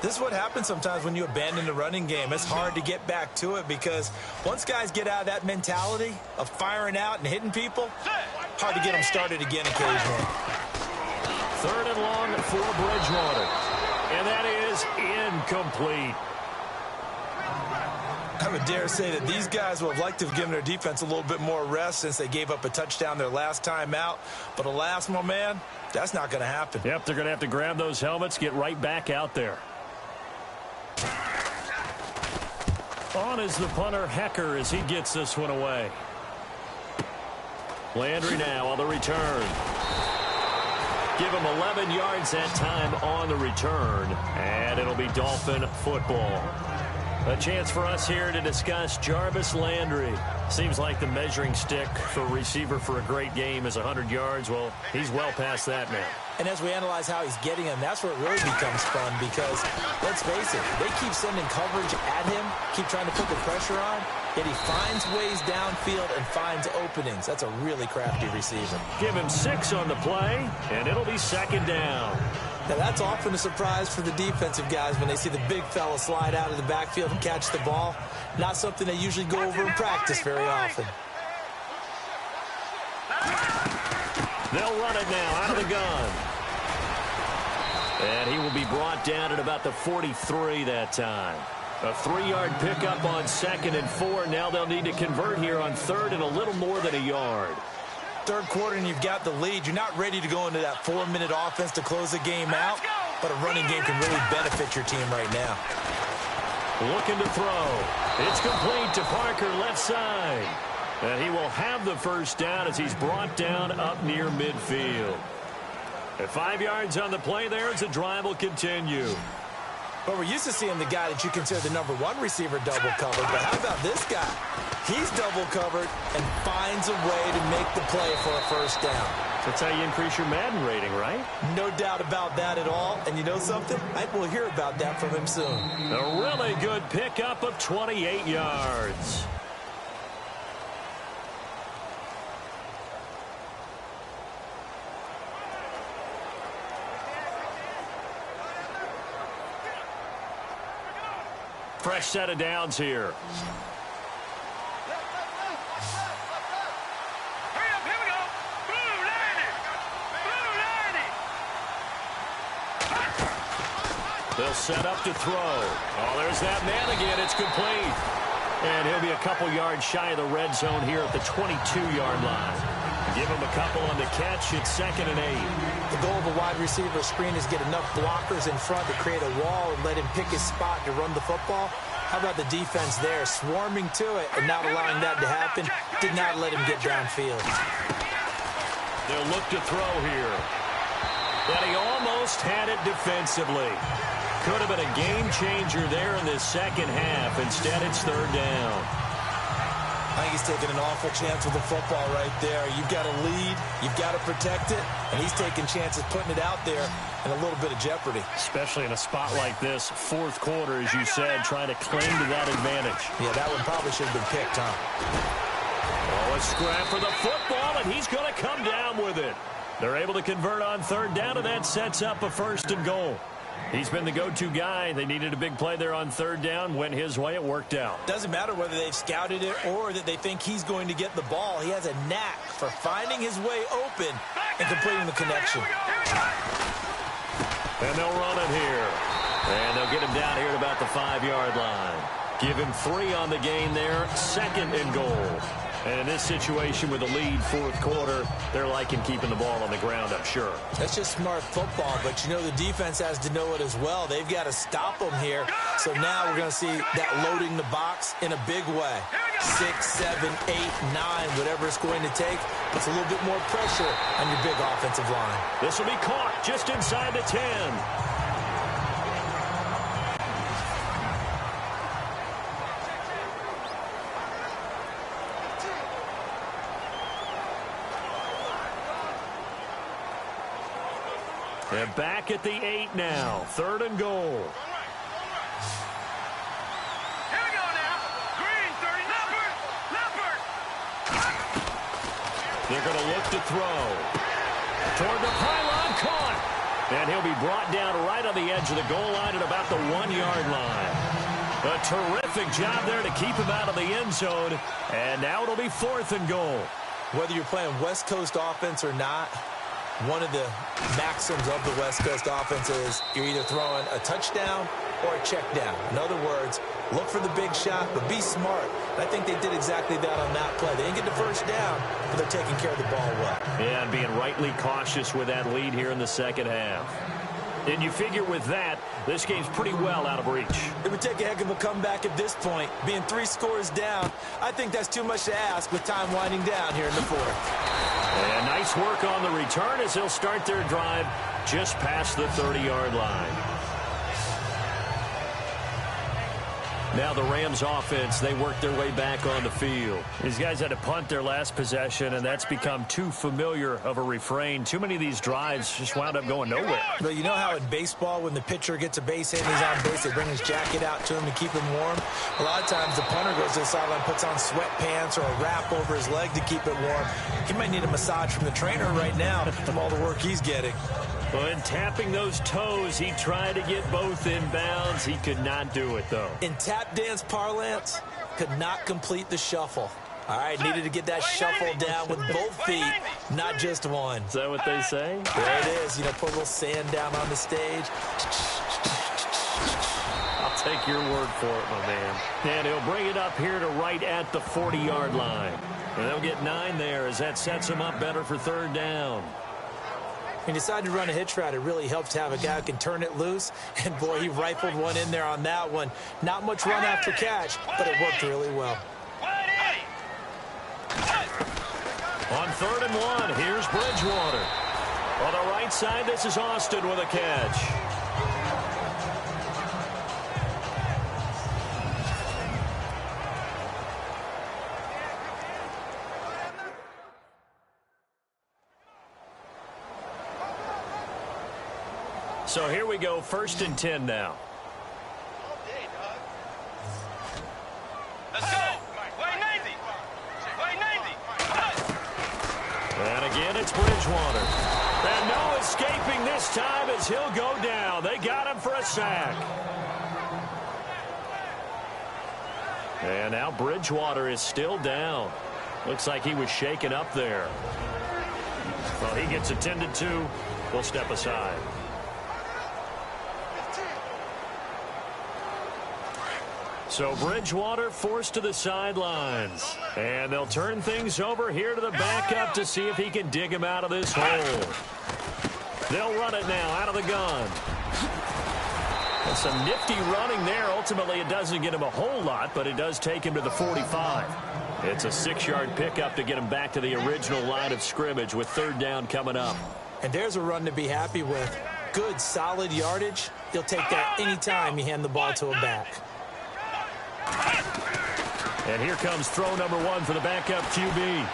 This is what happens sometimes when you abandon the running game. It's hard to get back to it because once guys get out of that mentality of firing out and hitting people, hard to get them started again occasionally. 3rd and long for Bridgewater. And that is incomplete. I would dare say that these guys would have liked to have given their defense a little bit more rest since they gave up a touchdown their last time out. But alas, my man, that's not going to happen. Yep, they're going to have to grab those helmets, get right back out there. On is the punter, Hecker, as he gets this one away. Landry now on the return. Give him 11 yards that time on the return, and it'll be Dolphin football. A chance for us here to discuss Jarvis Landry. Seems like the measuring stick for a receiver for a great game is 100 yards. Well, he's well past that now. And as we analyze how he's getting him, that's where it really becomes fun because, let's face it, they keep sending coverage at him, keep trying to put the pressure on, yet he finds ways downfield and finds openings. That's a really crafty receiver. Give him 6 on the play, and it'll be 2nd down. Now, that's often a surprise for the defensive guys when they see the big fella slide out of the backfield and catch the ball. Not something they usually go over in practice very often. They'll run it now out of the gun. And he will be brought down at about the 43 that time. A 3-yard pickup on 2nd and 4. Now they'll need to convert here on 3rd and a little more than a yard. 3rd quarter and you've got the lead. You're not ready to go into that 4-minute offense to close the game out, but a running game can really benefit your team right now. Looking to throw. It's complete to Parker, left side. And he will have the first down as he's brought down up near midfield. At 5 yards on the play there as the drive will continue. But we're used to seeing the guy that you consider the #1 receiver double covered. But how about this guy? He's double covered and finds a way to make the play for a first down. That's how you increase your Madden rating, right? No doubt about that at all. And you know something? I think we'll hear about that from him soon. A really good pickup of 28 yards. Fresh set of downs here. Hurry up, here we go. Blue 90. Blue 90. They'll set up to throw. Oh, there's that man again. It's complete. And he'll be a couple yards shy of the red zone here at the 22-yard line. Give him a couple on the catch. It's 2nd and 8. The goal of a wide receiver screen is get enough blockers in front to create a wall and let him pick his spot to run the football. How about the defense there, swarming to it and not allowing that to happen? Did not let him get downfield. They'll look to throw here. But he almost had it defensively. Could have been a game changer there in this second half. Instead, it's 3rd down. I think he's taking an awful chance with the football right there. You've got to lead, you've got to protect it, and he's taking chances putting it out there in a little bit of jeopardy. Especially in a spot like this, 4th quarter, as you said, trying to cling to that advantage. Yeah, that one probably should have been picked, huh? Oh, a scrap for the football, and he's going to come down with it. They're able to convert on 3rd down, and that sets up a 1st and goal. He's been the go-to guy. They needed a big play there on 3rd down. Went his way. It worked out. Doesn't matter whether they've scouted it or that they think he's going to get the ball. He has a knack for finding his way open and completing the connection. And they'll run it here. And they'll get him down here at about the 5-yard line. Give him 3 on the gain there. 2nd and goal. And in this situation with the lead 4th quarter, they're liking keeping the ball on the ground, I'm sure. That's just smart football, but you know the defense has to know it as well. They've got to stop them here. So now we're going to see that loading the box in a big way. 6, 7, 8, 9, whatever it's going to take. Puts a little bit more pressure on your big offensive line. This will be caught just inside the 10. They're back at the 8 now. 3rd and goal. Here we go now. Green, 30. Leopard. They're going to look to throw. Toward the pylon, caught. And he'll be brought down right on the edge of the goal line at about the 1-yard line. A terrific job there to keep him out of the end zone. And now it'll be 4th and goal. Whether you're playing West Coast offense or not, one of the maxims of the West Coast offense is you're either throwing a touchdown or a check down. In other words, look for the big shot, but be smart. And I think they did exactly that on that play. They didn't get the 1st down, but they're taking care of the ball well. Yeah, and being rightly cautious with that lead here in the second half. And you figure with that, this game's pretty well out of reach. It would take a heck of a comeback at this point. Being 3 scores down, I think that's too much to ask with time winding down here in the 4th. And nice work on the return as they'll start their drive just past the 30-yard line. Now the Rams offense, they work their way back on the field. These guys had to punt their last possession, and that's become too familiar of a refrain. Too many of these drives just wound up going nowhere. But you know how in baseball, when the pitcher gets a base hit and he's on base, they bring his jacket out to him to keep him warm? A lot of times the punter goes to the sideline, puts on sweatpants or a wrap over his leg to keep it warm. He might need a massage from the trainer right now from all the work he's getting. Well, in tapping those toes, he tried to get both in bounds. He could not do it, though. In tap dance parlance, could not complete the shuffle. All right, needed to get that shuffle down with both feet, not just one. Is that what they say? There it is. You know, put a little sand down on the stage. I'll take your word for it, my man. And he'll bring it up here to right at the 40-yard line. And they'll get 9 there as that sets him up better for 3rd down. He decided to run a hitch route. It really helps to have a guy who can turn it loose. And, boy, he rifled one in there on that one. Not much run after catch, but it worked really well. On 3rd and 1, here's Bridgewater. On the right side, this is Austin with a catch. So here we go, 1st and 10 now. Let's go. Way 90. Way 90. And again, it's Bridgewater. And no escaping this time as he'll go down. They got him for a sack. And now Bridgewater is still down. Looks like he was shaken up there. Well, he gets attended to. We'll step aside. So Bridgewater forced to the sidelines. And they'll turn things over here to the backup to see if he can dig him out of this hole. They'll run it now out of the gun. And some nifty running there. Ultimately, it doesn't get him a whole lot, but it does take him to the 45. It's a 6-yard pickup to get him back to the original line of scrimmage with third down coming up. And there's a run to be happy with. Good, solid yardage. You'll take that anytime you hand the ball to a back. And here comes throw number 1 for the backup QB.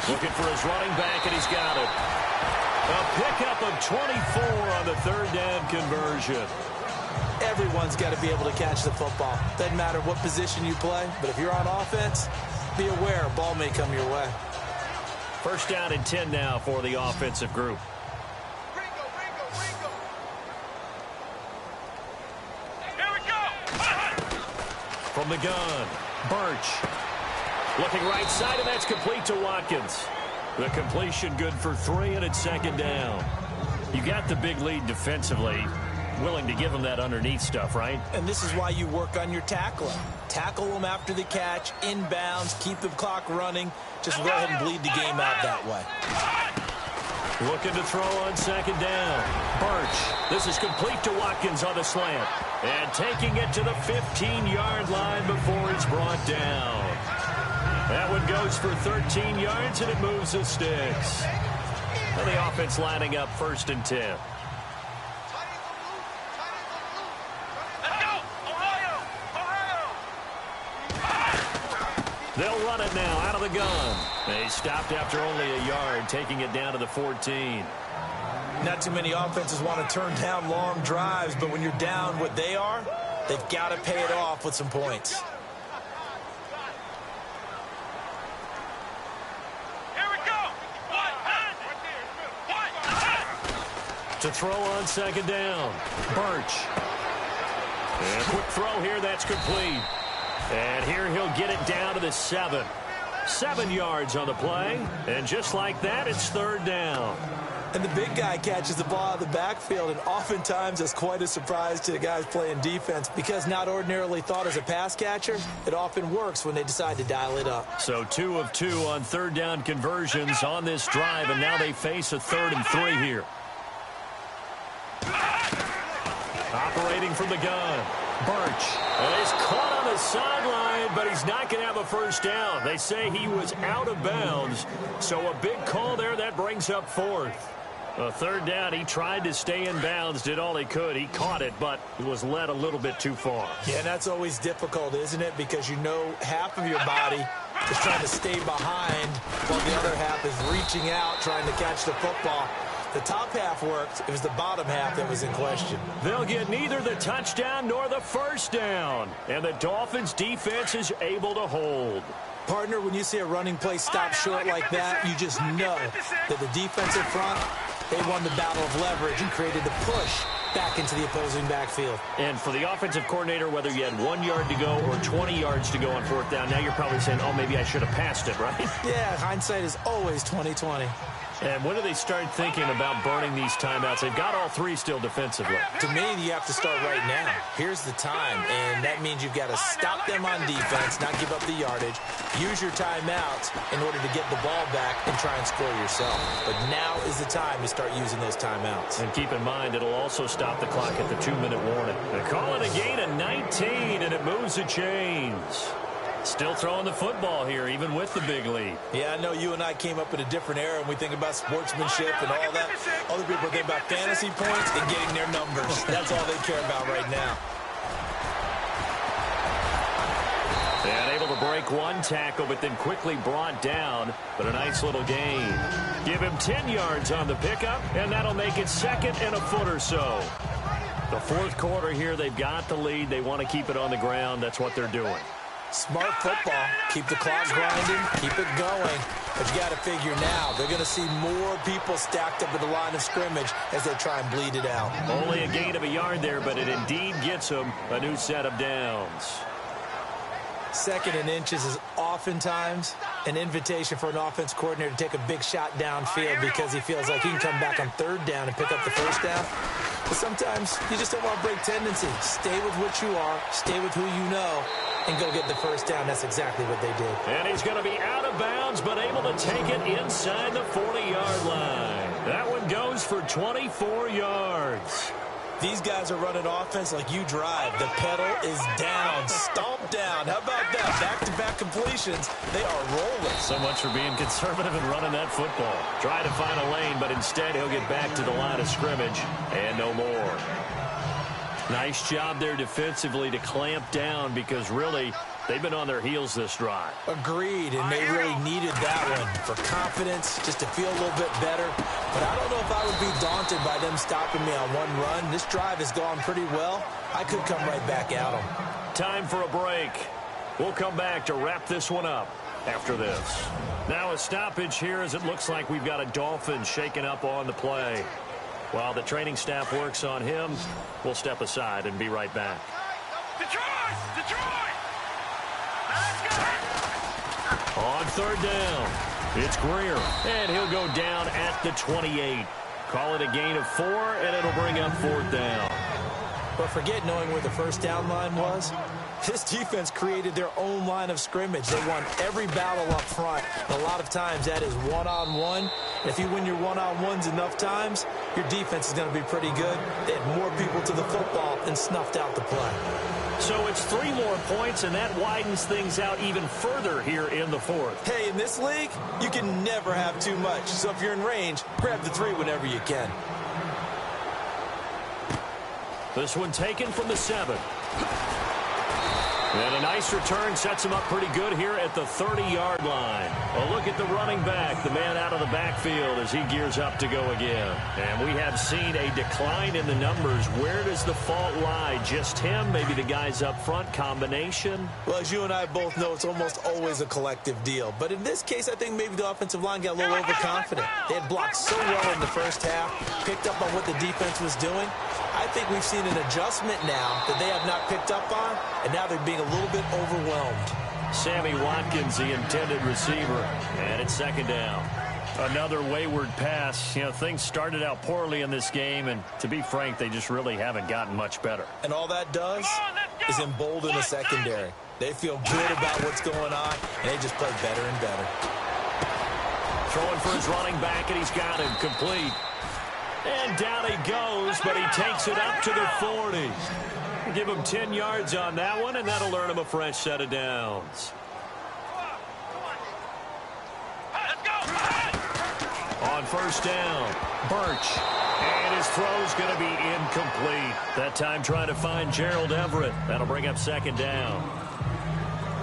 Looking for his running back, and he's got it. A pickup of 24 on the third down conversion. Everyone's got to be able to catch the football. Doesn't matter what position you play, but if you're on offense, be aware a ball may come your way. First down and 10 now for the offensive group. Here we go. From the gun, Birch. Looking right side, and that's complete to Watkins. The completion good for 3, and it's second down. You got the big lead defensively. Willing to give them that underneath stuff, right? And this is why you work on your tackling. Tackle them after the catch, inbounds, keep the clock running. Just go ahead and bleed the game out that way. Looking to throw on second down. Birch. This is complete to Watkins on the slant. And taking it to the 15-yard line before he's brought down. That one goes for 13 yards, and it moves the sticks. And the offense lining up first and 10. Let's go. Ohio. They'll run it now out of the gun. They stopped after only a yard, taking it down to the 14. Not too many offenses want to turn down long drives, but when you're down what they are, they've got to pay it off with some points. To throw on second down. Birch. And a quick throw here, that's complete. And here he'll get it down to the 7. 7 yards on the play. And just like that, it's third down. And the big guy catches the ball out of the backfield, and oftentimes it's quite a surprise to the guys playing defense because not ordinarily thought as a pass catcher, it often works when they decide to dial it up. So 2 of 2 on third down conversions on this drive, and now they face a 3rd and 3 here. Operating from the gun, Birch. And he's caught on the sideline, but he's not going to have a first down. They say he was out of bounds, so a big call there that brings up 4th. A third down, he tried to stay in bounds, did all he could. He caught it, but it was led a little bit too far. Yeah, and that's always difficult, isn't it? Because you know half of your body is trying to stay behind while the other half is reaching out, trying to catch the football. The top half worked. It was the bottom half that was in question. They'll get neither the touchdown nor the first down. And the Dolphins' defense is able to hold. Partner, when you see a running play stop short like that, you just know that the defensive front, they won the battle of leverage and created the push back into the opposing backfield. And for the offensive coordinator, whether you had 1 yard to go or 20 yards to go on fourth down, now you're probably saying, oh, maybe I should have passed it, right? Yeah, hindsight is always 20/20. And when do they start thinking about burning these timeouts? They've got all 3 still defensively. To me, you have to start right now. Here's the time, and that means you've got to stop them on defense, not give up the yardage, use your timeouts in order to get the ball back and try and score yourself. But now is the time to start using those timeouts. And keep in mind, it'll also stop the clock at the 2-minute warning. They call it a gain of 19, and it moves the chains. Still throwing the football here, even with the big lead. Yeah, I know you and I came up in a different era, and we think about sportsmanship and all that. Other people think about fantasy points and getting their numbers. That's all they care about right now. And able to break one tackle, but then quickly brought down. But a nice little gain. Give him 10 yards on the pickup, and that'll make it 2nd and a foot or so. The 4th quarter here, they've got the lead. They want to keep it on the ground. That's what they're doing. Smart football. Keep the clock grinding. Keep it going. But you got to figure now, they're going to see more people stacked up at the line of scrimmage as they try and bleed it out. Only a gain of a yard there, but it indeed gets them a new set of downs. Second and inches is oftentimes an invitation for an offense coordinator to take a big shot downfield because he feels like he can come back on third down and pick up the first down. But sometimes you just don't want to break tendency. Stay with what you are, stay with who you know, and go get the first down. That's exactly what they did. And he's going to be out of bounds, but able to take it inside the 40-yard line. That one goes for 24 yards. These guys are running offense like you drive. The pedal is down, stomp down. How about that? Back-to-back completions. They are rolling. So much for being conservative and running that football. Try to find a lane, but instead he'll get back to the line of scrimmage and no more. Nice job there defensively to clamp down because really they've been on their heels this drive. Agreed, and they really needed that one for confidence, just to feel a little bit better. But I don't know if I would be daunted by them stopping me on one run. This drive has gone pretty well. I could come right back at them. Time for a break. We'll come back to wrap this one up after this. Now a stoppage here as it looks like we've got a Dolphin shaking up on the play. While the training staff works on him, we'll step aside and be right back. Detroit! Detroit! On third down, it's Greer, and he'll go down at the 28. Call it a gain of 4, and it'll bring up fourth down. But forget knowing where the first down line was. This defense created their own line of scrimmage. They won every battle up front. And a lot of times that is one-on-one. If you win your one-on-ones enough times, your defense is going to be pretty good. They had more people to the football and snuffed out the play. So it's 3 more points, and that widens things out even further here in the fourth. Hey, in this league, you can never have too much. So if you're in range, grab the 3 whenever you can. This one taken from the 7. And a nice return sets him up pretty good here at the 30-yard line. A look at the running back, the man out of the backfield as he gears up to go again. And we have seen a decline in the numbers. Where does the fault lie? Just him? Maybe the guys up front? Combination? Well, as you and I both know, it's almost always a collective deal. But in this case, I think maybe the offensive line got a little overconfident. They had blocked so well in the first half, picked up on what the defense was doing. I think we've seen an adjustment now that they have not picked up on, and now they're being a little bit overwhelmed. Sammy Watkins, the intended receiver, and it's second down. Another wayward pass. You know, things started out poorly in this game, and to be frank, they just really haven't gotten much better. And all that does is embolden the secondary. They feel good about what's going on, and they just play better and better. Throwing for his running back, and he's got him complete. And down he goes, but he takes it up to the 40. Give him 10 yards on that one, and that'll earn him a fresh set of downs. On first down, Birch. And his throw's going to be incomplete. That time trying to find Gerald Everett. That'll bring up second down.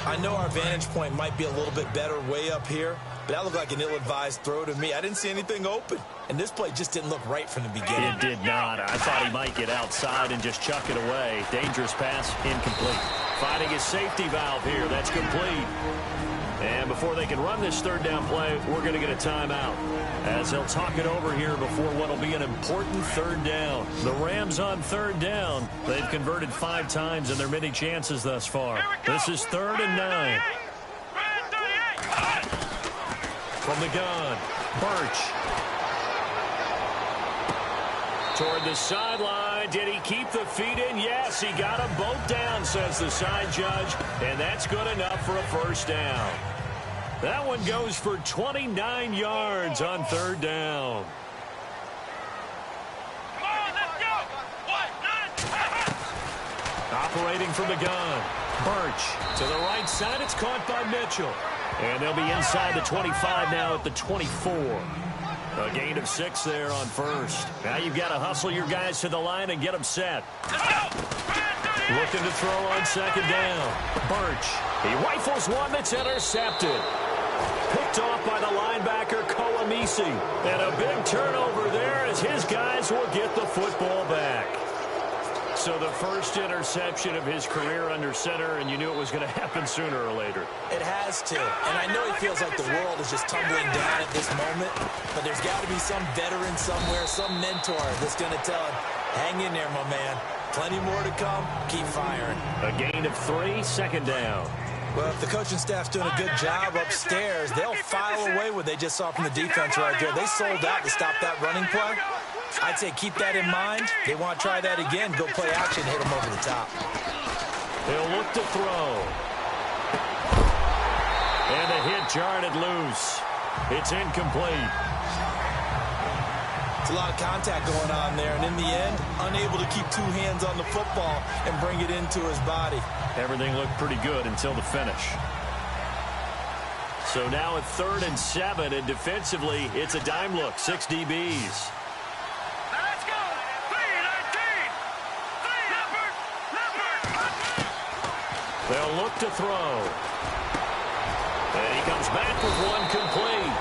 I know our vantage point might be a little bit better way up here, but that looked like an ill-advised throw to me. I didn't see anything open, and this play just didn't look right from the beginning. It did not. I thought he might get outside and just chuck it away. Dangerous pass, incomplete. Finding his safety valve here. That's complete. And before they can run this third down play, we're going to get a timeout, as they'll talk it over here before what will be an important third down. The Rams on third down. They've converted 5 times in their many chances thus far. This is 3rd and 9. From the gun, Birch. Toward the sideline. Did he keep the feet in? Yes, he got them both down, says the side judge. And that's good enough for a first down. That one goes for 29 yards on third down. Come on, let's go! Operating from the gun, Birch. To the right side, it's caught by Mitchell. And they'll be inside the 25 now at the 24. A gain of 6 there on first. Now you've got to hustle your guys to the line and get them set. Looking to throw on second down. Birch. He rifles one that's intercepted. Picked off by the linebacker, Koamisi. And a big turnover there as his guys will get the football back. So the first interception of his career under center, and you knew it was going to happen sooner or later. It has to. And I know he feels like the world is just tumbling down at this moment, but there's got to be some veteran somewhere, some mentor that's going to tell him, hang in there, my man. Plenty more to come. Keep firing. A gain of 3, second down. Well, if the coaching staff's doing a good job upstairs, they'll file away what they just saw from the defense right there. They sold out to stop that running play. I'd say keep that in mind. They want to try that again, go play action, hit them over the top. He'll look to throw. And the hit jarred it loose. It's incomplete. It's a lot of contact going on there, and in the end, unable to keep two hands on the football and bring it into his body. Everything looked pretty good until the finish. So now at 3rd and 7, and defensively, it's a dime look, 6 DBs. Let's go. 3-19. They'll look to throw. And he comes back with one complete.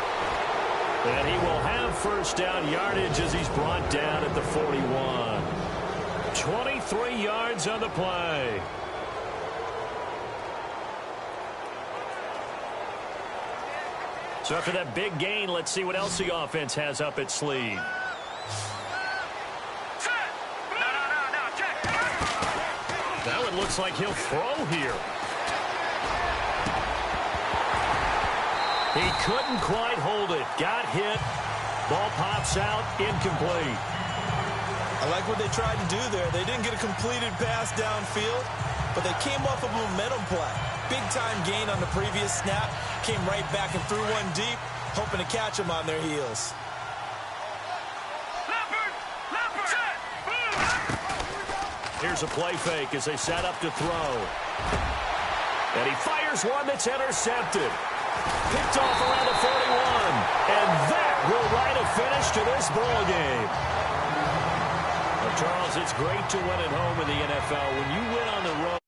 And he will have first down yardage as he's brought down at the 41. 23 yards on the play. So after that big gain, let's see what else the offense has up its sleeve. Now it looks like he'll throw here. He couldn't quite hold it. Got hit. Ball pops out. Incomplete. I like what they tried to do there. They didn't get a completed pass downfield, but they came off a momentum play. Big-time gain on the previous snap. Came right back and threw one deep, hoping to catch them on their heels. Here's a play fake as they set up to throw. And he fires one that's intercepted. Picked off around the 41. And that will write a finish to this ball game. Well, Charles, it's great to win at home in the NFL. When you win on the road,